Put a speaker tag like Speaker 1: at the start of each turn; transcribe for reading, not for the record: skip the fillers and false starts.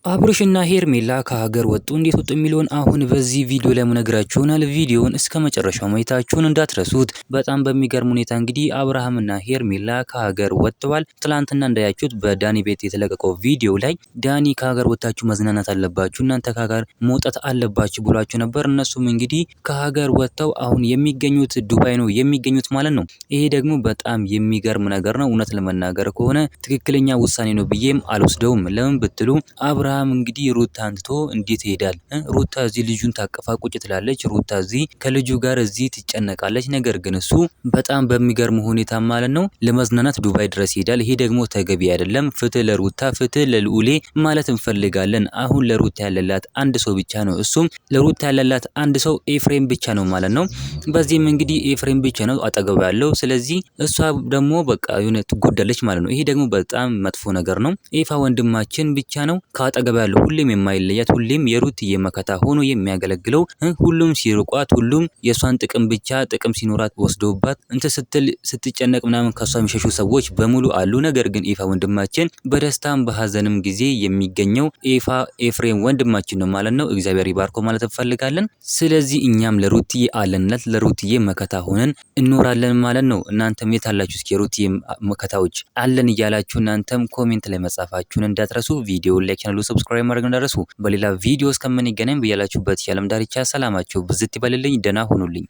Speaker 1: አብርሽና ሄርሜላ ከሀገር ወጡ። እንዴት ወጡ የሚለውን አሁን በዚህ ቪዲዮ ላይ የምነግራችሁ ይሆናል። ቪዲዮውን እስከ መጨረሻው ማየታችሁን እንዳትረሱት። በጣም በሚገርም ሁኔታ እንግዲህ አብርሃምና ሄርሜላ ከሀገር ወጥተዋል። ትላንትና እንዳያችሁት በዳኒ ቤት የተለቀቀው ቪዲዮ ላይ ዳኒ ከሀገር ወጣችሁ መዝናናት አለባችሁ፣ እናንተ ከሀገር መውጣት አለባችሁ ብሏችሁ ነበር። እነሱም እንግዲህ ከሀገር ወጥተው አሁን የሚገኙት ዱባይ ነው የሚገኙት ማለት ነው። ይሄ ደግሞ በጣም የሚገርም ነገር ነው። እውነት ለመናገር ከሆነ ትክክለኛ ውሳኔ ነው ብዬም አልወስደውም። ለምን ብትሉ አብርሃም እንግዲህ ሩታን ትቶ እንዴት ይሄዳል? ሩታ እዚህ ልጁን ታቀፋ ቁጭ ትላለች። ሩታ እዚህ ከልጁ ጋር እዚህ ትጨነቃለች። ነገር ግን እሱ በጣም በሚገርም ሁኔታ ማለት ነው ለመዝናናት ዱባይ ድረስ ይሄዳል። ይሄ ደግሞ ተገቢ አይደለም። ፍትህ ለሩታ፣ ፍትህ ለልዑሌ ማለት እንፈልጋለን። አሁን ለሩታ ያለላት አንድ ሰው ብቻ ነው። እሱም ለሩታ ያለላት አንድ ሰው ኤፍሬም ብቻ ነው ማለት ነው። በዚህም እንግዲህ ኤፍሬም ብቻ ነው አጠገቡ ያለው። ስለዚህ እሷ ደግሞ በቃ የሆነ ትጎዳለች ማለት ነው። ይሄ ደግሞ በጣም መጥፎ ነገር ነው። ኤፋ ወንድማችን ብቻ ነው ከአጠገቡ ያለው ሁሌም የማይለያት፣ ሁሌም የሩትዬ መከታ ሆኖ የሚያገለግለው። ሁሉም ሲርቋት፣ ሁሉም የሷን ጥቅም ብቻ ጥቅም ሲኖራት ወስዶባት ስትል ስትጨነቅ ምናምን ከሷ የሚሸሹ ሰዎች በሙሉ አሉ። ነገር ግን ኤፋ ወንድማችን በደስታም በሀዘንም ጊዜ የሚገኘው ኤፍሬም ወንድማችን ነው ማለት ነው። እግዚአብሔር ይባርኮ ማለት እንፈልጋለን። ስለዚህ እኛም ለሩትዬ አለንለት፣ ለሩትዬ መከታ ሆነን እንኖራለን ማለት ነው። እናንተም የት አላችሁ? እስኪ የሩትዬ መከታዎች አለን እያላችሁ እናንተም ኮሜንት ላይ መጻፋችሁን እንዳትረሱ። ቪዲዮ ላይክ፣ ቻናሉ ሰብስክራይብ ማድረግ እንዳትረሱ። በሌላ ቪዲዮ እስከምንገናኝ በያላችሁበት የዓለም ዳርቻ ሰላማችሁ ብዝት ይበልልኝ። ደህና ሁኑልኝ።